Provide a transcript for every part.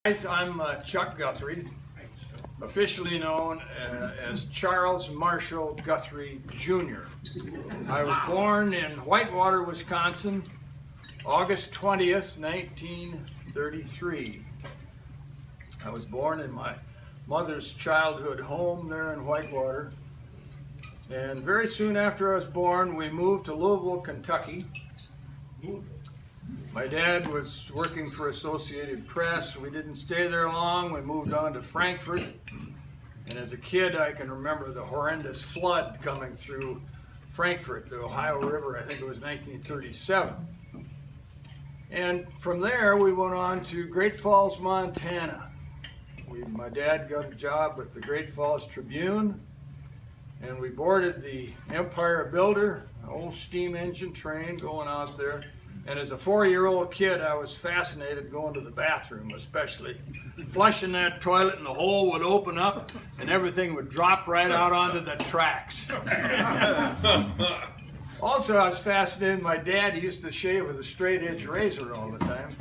Guys, I'm Chuck Guthrie, officially known as Charles Marshall Guthrie Jr. I was born in Whitewater, Wisconsin, August 20th, 1933. I was born in my mother's childhood home there in Whitewater, and very soon after I was born, we moved to Louisville, Kentucky. My dad was working for Associated Press. We didn't stay there long. We moved on to Frankfort. And as a kid, I can remember the horrendous flood coming through Frankfort, the Ohio River. I think it was 1937. And from there, we went on to Great Falls, Montana. My dad got a job with the Great Falls Tribune, and we boarded the Empire Builder, an old steam engine train going out there. And as a 4-year-old kid, I was fascinated going to the bathroom, especially flushing that toilet, and the hole would open up and everything would drop right out onto the tracks. Also, I was fascinated. My dad used to shave with a straight edge razor all the time.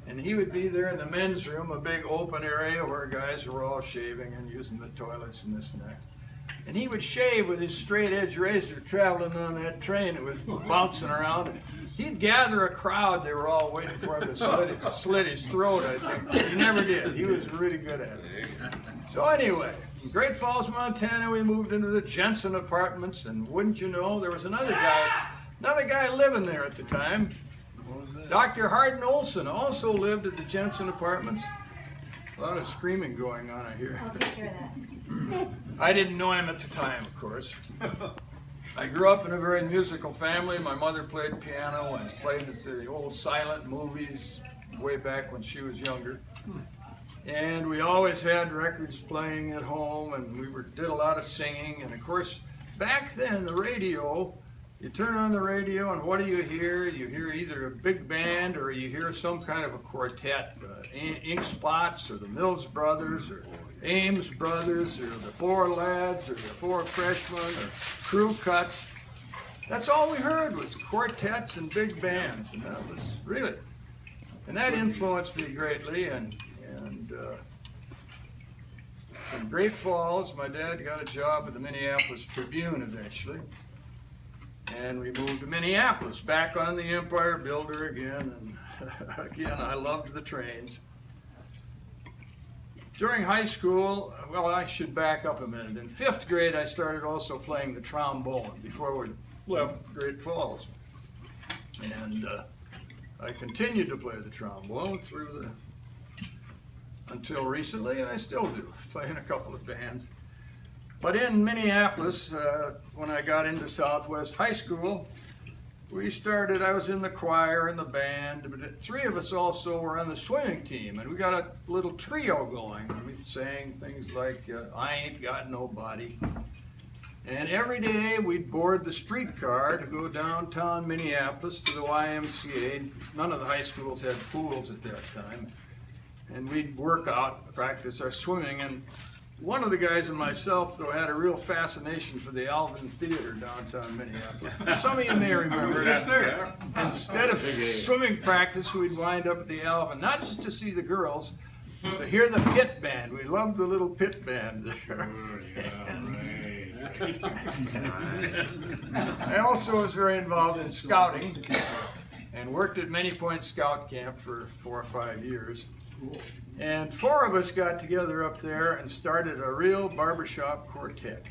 And he would be there in the men's room, a big open area where guys were all shaving and using the toilets and this and that. And he would shave with his straight edge razor traveling on that train. It was bouncing around. He'd gather a crowd. They were all waiting for him to slit his throat, I think. He never did. He was really good at it. So anyway, in Great Falls, Montana, we moved into the Jensen Apartments, and wouldn't you know, there was another guy living there at the time. Dr. Hardin Olson also lived at the Jensen Apartments. A lot of screaming going on, I hear. I'll take care of that. I didn't know him at the time, of course. I grew up in a very musical family. My mother played piano and played at the old silent movies way back when she was younger. And we always had records playing at home, and we did a lot of singing. And of course, back then, the radio, you turn on the radio and what do you hear? You hear either a big band or you hear some kind of a quartet, Ink Spots or the Mills Brothers or Ames Brothers or the Four Lads or the Four Freshmen or Crew Cuts. That's all we heard was quartets and big bands, and that was really, and that influenced me greatly. And from Great Falls, my dad got a job at the Minneapolis Tribune eventually. And we moved to Minneapolis, back on the Empire Builder again, and again, I loved the trains. During high school, well, I should back up a minute. In 5th grade, I started also playing the trombone before we left Great Falls. And I continued to play the trombone until recently, and I still do, play in a couple of bands. But in Minneapolis, when I got into Southwest High School, I was in the choir and the band, but 3 of us also were on the swimming team, and we got a little trio going. We sang things like, I Ain't Got Nobody. And every day we'd board the streetcar to go downtown Minneapolis to the YMCA. None of the high schools had pools at that time. And we'd work out, practice our swimming, and one of the guys and myself, though, had a real fascination for the Alvin Theater downtown Minneapolis. Some of you may remember that. Instead of swimming practice, we'd wind up at the Alvin, not just to see the girls, but to hear the pit band. We loved the little pit band there. I also was very involved in scouting and worked at Many Point Scout Camp for 4 or 5 years. And 4 of us got together up there and started a real barbershop quartet.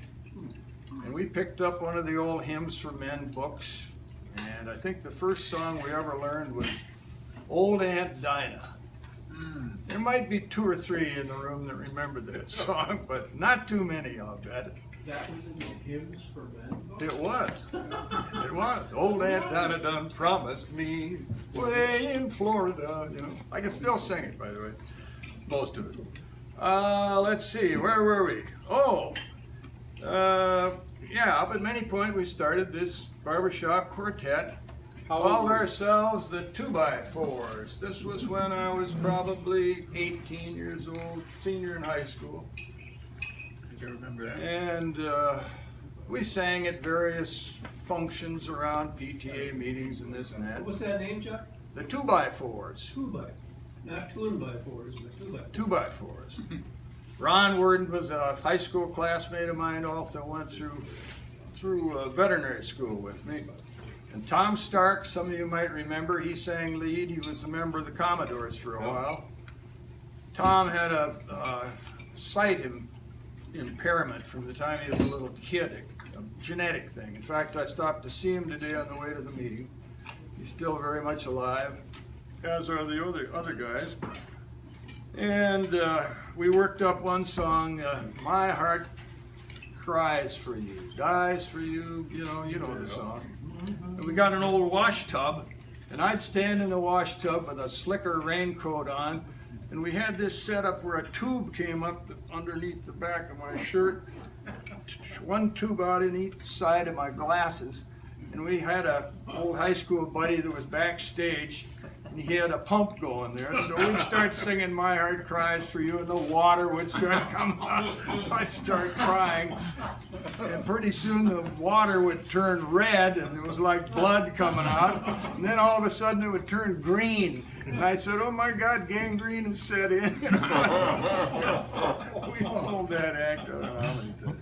And we picked up one of the old Hymns for Men books, and I think the first song we ever learned was Old Aunt Dinah. There might be 2 or 3 in the room that remember that song, but not too many, I'll bet. That was in the Hymns for Men book? It was. It was. Old Aunt Dinah done promised me way in Florida, you know. I can still sing it, by the way. Most of it. Let's see, where were we? Yeah, up at Many Point we started this barbershop quartet. Called ourselves the 2x4s. This was when I was probably 18 years old, senior in high school. I remember that. And we sang at various functions around PTA meetings and this and that. What was that name, Chuck? The 2x4s. 2x4. Not 2x4s, but 2x4s. 2x4s. Ron Worden was a high school classmate of mine, also went through veterinary school with me. And Tom Stark, some of you might remember, he sang lead. He was a member of the Commodores for a while. Tom had a sight impairment from the time he was a little kid, a genetic thing. In fact, I stopped to see him today on the way to the meeting. He's still very much alive, as are the other guys. And we worked up one song, My Heart Cries for You, Dies for You, you know the song. And we got an old wash tub, and I'd stand in the wash tub with a slicker raincoat on, and we had this set up where a tube came up underneath the back of my shirt, one tube out in each side of my glasses, and we had an old high school buddy that was backstage, and he had a pump going there, so we'd start singing My Heart Cries for You, and the water would start coming out. I'd start crying, and pretty soon the water would turn red, and it was like blood coming out, and then all of a sudden it would turn green, and I said, oh my God, gangrene has set in. We pulled that act, I don't know how many times.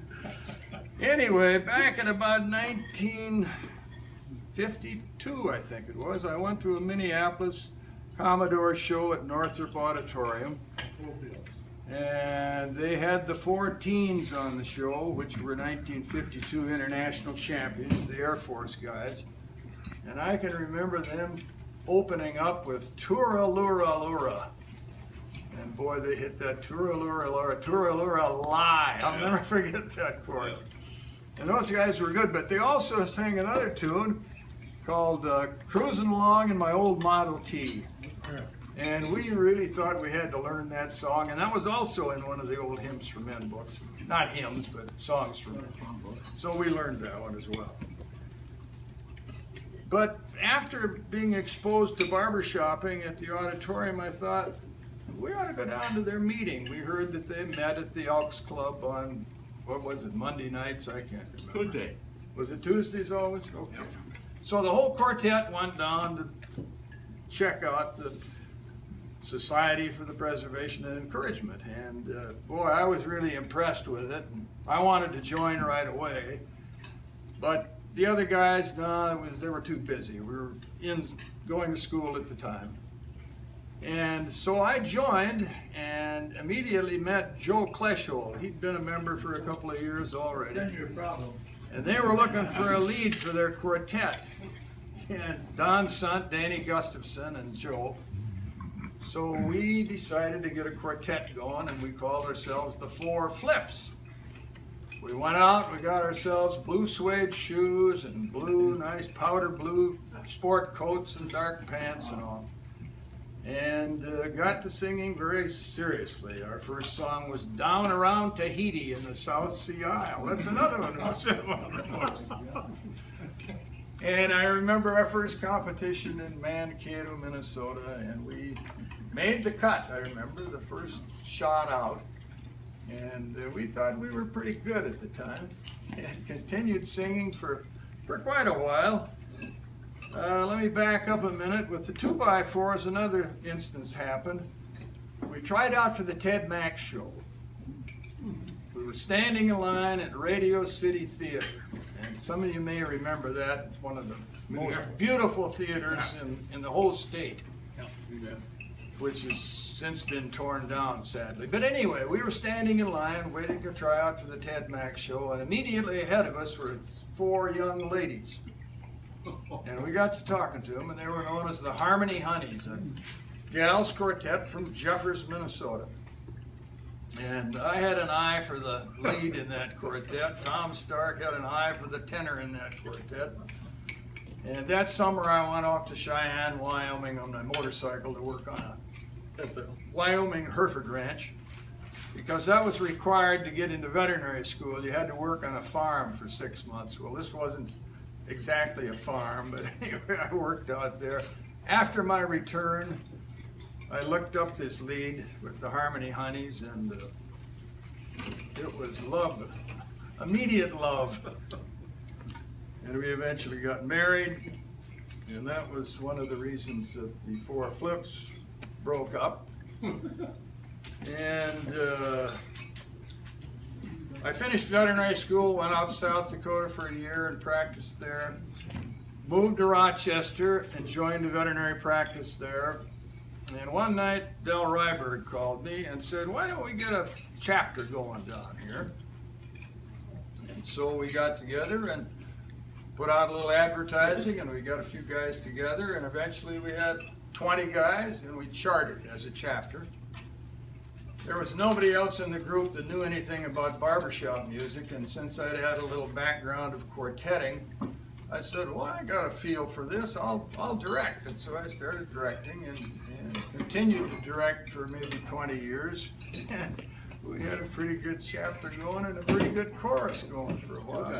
Anyway, back in about 1952, I think it was, I went to a Minneapolis Commodore show at Northrop Auditorium, and they had the 4 teens on the show, which were 1952 international champions, the Air Force guys, and I can remember them opening up with Tooralura Lura, and boy, they hit that Tooralura Lura, Tooralura Lie. I'll never forget that chord. And those guys were good, but they also sang another tune called Cruising Along in My Old Model T. And we really thought we had to learn that song, and that was also in one of the old Hymns for Men books. Not hymns, but songs for men. So we learned that one as well. But after being exposed to barbershopping at the auditorium, I thought, we ought to go down to their meeting. We heard that they met at the Elks Club on, what was it, Monday nights? I can't remember. Tuesday. Was it Tuesdays always? Okay. So the whole quartet went down to check out the Society for the Preservation and Encouragement. And boy, I was really impressed with it. I wanted to join right away. But the other guys, no, they were too busy. We were going to school at the time. And so I joined and immediately met Joe Kleshold. He'd been a member for a couple of years already. Then your problem. And they were looking for a lead for their quartet. And Don Sant, Danny Gustafson, and Joe. So we decided to get a quartet going, and we called ourselves the Four Flips. We went out, we got ourselves blue suede shoes and blue, nice powder blue sport coats and dark pants and all. And got to singing very seriously. Our first song was Down Around Tahiti in the South Sea Isle. That's another one. And I remember our first competition in Mankato, Minnesota, and we made the cut, I remember, the first shot out. And we thought we were pretty good at the time, and continued singing for quite a while. Let me back up a minute. With the 2x4s, another instance happened. We tried out for the Ted Mack show. We were standing in line at Radio City Theater, and some of you may remember that, one of the most beautiful theaters in the whole state, which has since been torn down, sadly. But anyway, we were standing in line waiting to try out for the Ted Mack show, and immediately ahead of us were 4 young ladies. And we got to talking to them, and they were known as the Harmony Honeys, a gals quartet from Jeffers, Minnesota. And I had an eye for the lead in that quartet. Tom Stark had an eye for the tenor in that quartet. And that summer I went off to Cheyenne, Wyoming on my motorcycle to work at the Wyoming Hereford Ranch, because that was required to get into veterinary school. You had to work on a farm for 6 months. Well, this wasn't exactly a farm, but anyway, I worked out there. After my return, I looked up this lead with the Harmony Honeys, and it was love, immediate love. And we eventually got married, and that was one of the reasons that the Four Flips broke up. And I finished veterinary school, went out to South Dakota for a year and practiced there. Moved to Rochester and joined a veterinary practice there. And one night, Del Ryberg called me and said, why don't we get a chapter going down here? And so we got together and put out a little advertising, and we got a few guys together, and eventually we had 20 guys, and we chartered as a chapter. There was nobody else in the group that knew anything about barbershop music, and since I'd had a little background of quartetting, I said, well, I got a feel for this, I'll direct. And so I started directing and continued to direct for maybe 20 years. And we had a pretty good chapter going and a pretty good chorus going for a while.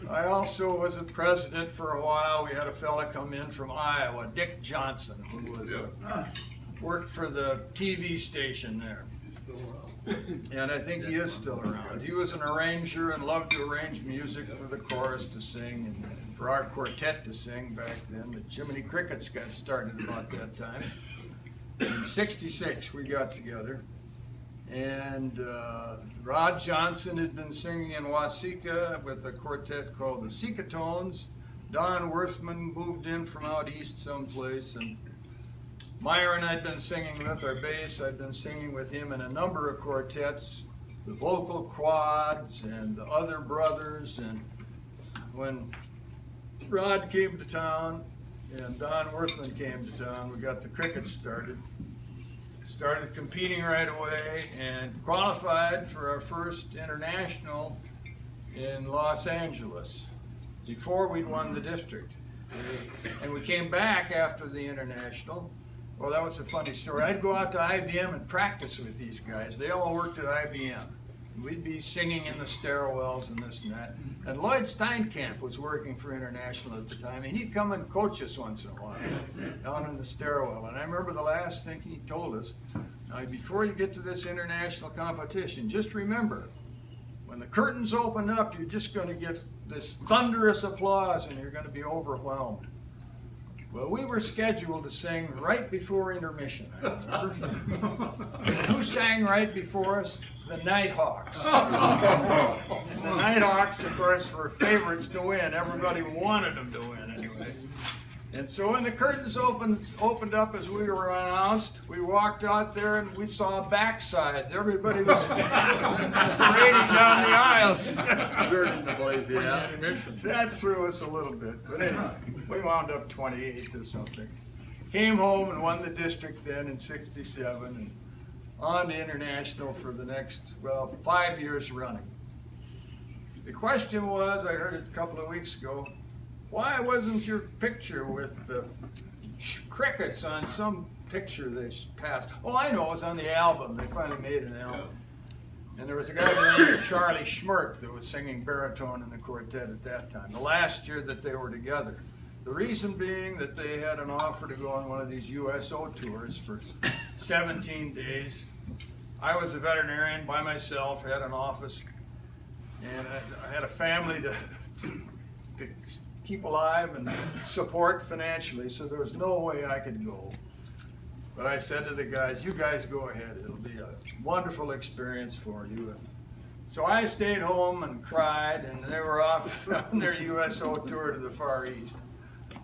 I also was a president for a while. We had a fella come in from Iowa, Dick Johnson, who was worked for the TV station there. And I think he is still around. He was an arranger and loved to arrange music for the chorus to sing and for our quartet to sing back then. The Jiminy Crickets got started about that time. In '66 we got together. And Rod Johnson had been singing in Waseca with a quartet called the Seacatones. Don Worthman moved in from out east someplace, and Myron I'd been singing with, our bass. I'd been singing with him in a number of quartets, the Vocal Quads and the Other Brothers. And when Rod came to town and Don Worthman came to town, we got the Crickets started. Started competing right away and qualified for our first international in Los Angeles before we'd won the district. And we came back after the international. Well, that was a funny story. I'd go out to IBM and practice with these guys. They all worked at IBM. We'd be singing in the stairwells and this and that. And Lloyd Steinkamp was working for International at the time, and he'd come and coach us once in a while down in the stairwell. And I remember the last thing he told us, now before you get to this international competition, just remember, when the curtains open up, you're just going to get this thunderous applause and you're going to be overwhelmed. Well, we were scheduled to sing right before intermission, I remember. Who sang right before us? The Nighthawks. And the Nighthawks, of course, were favorites to win. Everybody wanted them to win anyway. And so when the curtains opened up as we were announced, we walked out there and we saw backsides. Everybody was parading down the aisles. That threw us a little bit. But anyway, we wound up 28th or something. Came home and won the district then in '67 and on to international for the next, 5 years running. The question was, I heard it a couple of weeks ago, why wasn't your picture with the crickets on some picture they passed? Oh, I know, it was on the album. They finally made an album. And there was a guy by the name of Charlie Schmirk that was singing baritone in the quartet at that time, the last year that they were together. The reason being that they had an offer to go on one of these USO tours for 17 days. I was a veterinarian by myself, had an office, and I had a family to keep alive and support financially, so there was no way I could go. But I said to the guys, you guys go ahead, it'll be a wonderful experience for you. And so I stayed home and cried, and they were off on their USO tour to the Far East.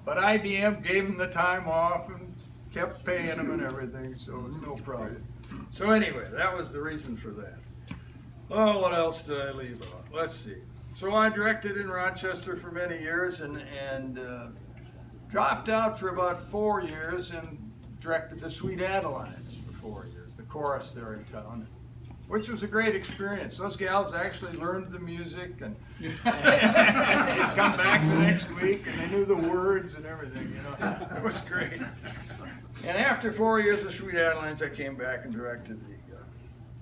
But IBM gave them the time off and kept paying them and everything, so it was no problem. So anyway, that was the reason for that. Oh, what else did I leave out? Let's see. So I directed in Rochester for many years and dropped out for about 4 years and directed the Sweet Adelines for 4 years, the chorus there in town, which was a great experience. Those gals actually learned the music and they'd come back the next week and they knew the words and everything, you know. It was great. And after 4 years of Sweet Adelines, I came back and directed the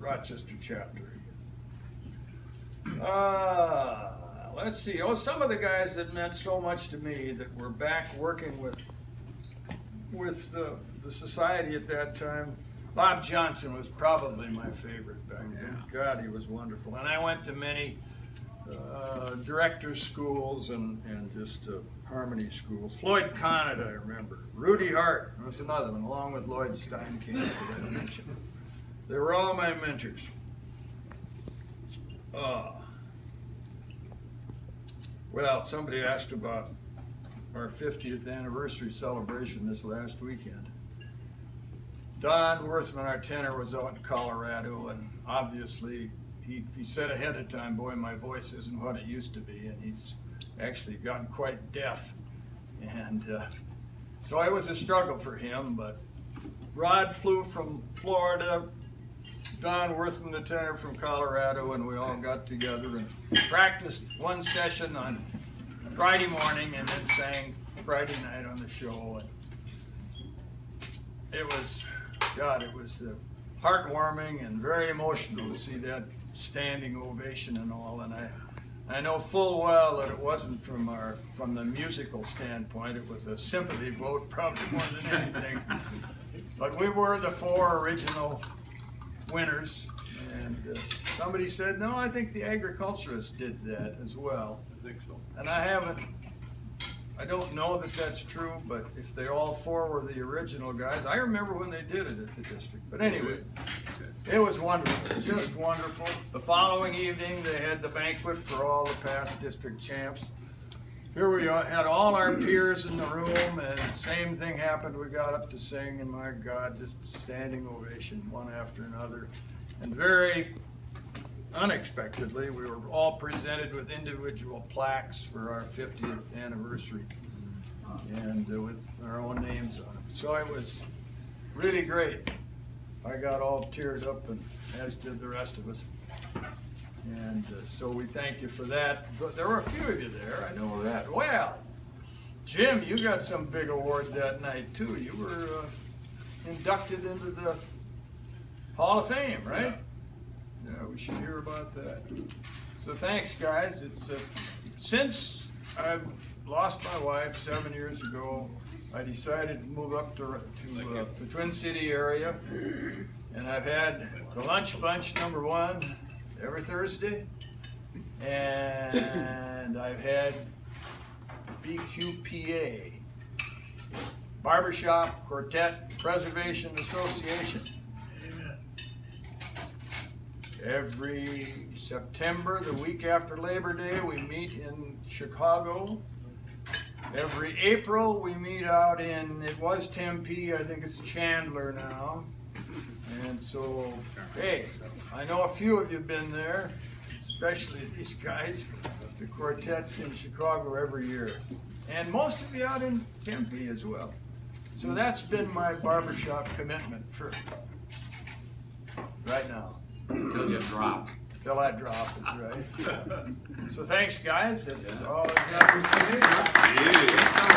Rochester chapter. Let's see. Oh, some of the guys that meant so much to me that were back working with the society at that time. Bob Johnson was probably my favorite back then. God, he was wonderful. And I went to many directors' schools and just Harmony schools. Floyd Conant, I remember. Rudy Hart was another one, along with Lloyd Steinkamp that I mentioned. They were all my mentors. Well, somebody asked about our 50th anniversary celebration this last weekend. Don Worthman, our tenor, was out in Colorado, and obviously he said ahead of time, boy, my voice isn't what it used to be, and he's actually gotten quite deaf. And so it was a struggle for him, but Rod flew from Florida, Don Worthman, the tenor, from Colorado, and we all got together and practiced one session on Friday morning and then sang Friday night on the show. And it was, God, it was heartwarming and very emotional to see that standing ovation and all. And I know full well that it wasn't from the musical standpoint. It was a sympathy vote, probably more than anything. But we were the 4 original winners, and somebody said, no, I think the agriculturists did that as well. I think so. And I don't know that that's true, but if they all 4 were the original guys, I remember when they did it at the district. But anyway, it was wonderful, just wonderful. The following evening, they had the banquet for all the past district champs. Here we had all our peers in the room, and the same thing happened. We got up to sing, and my God, just standing ovation, one after another. And very unexpectedly, we were all presented with individual plaques for our 50th anniversary, and with our own names on them. So it was really great. I got all teared up, and as did the rest of us. And so we thank you for that. But there were a few of you there, I know that. Well, Jim, you got some big award that night too. You were inducted into the Hall of Fame, right? Yeah, we should hear about that. So thanks, guys. It's since I've lost my wife 7 years ago, I decided to move up to the Twin City area, and I've had the Lunch Bunch #1 every Thursday, and I've had BQPA, Barbershop Quartet Preservation Association. Every September, the week after Labor Day, we meet in Chicago. Every April, we meet out in, it was Tempe, I think it's Chandler now. And so, hey, I know a few of you have been there, especially these guys, the quartets in Chicago every year. And most of you out in Tempe as well. So that's been my barbershop commitment for right now. Until you drop. Till I drop, is right. So thanks, guys. That's all I got for today.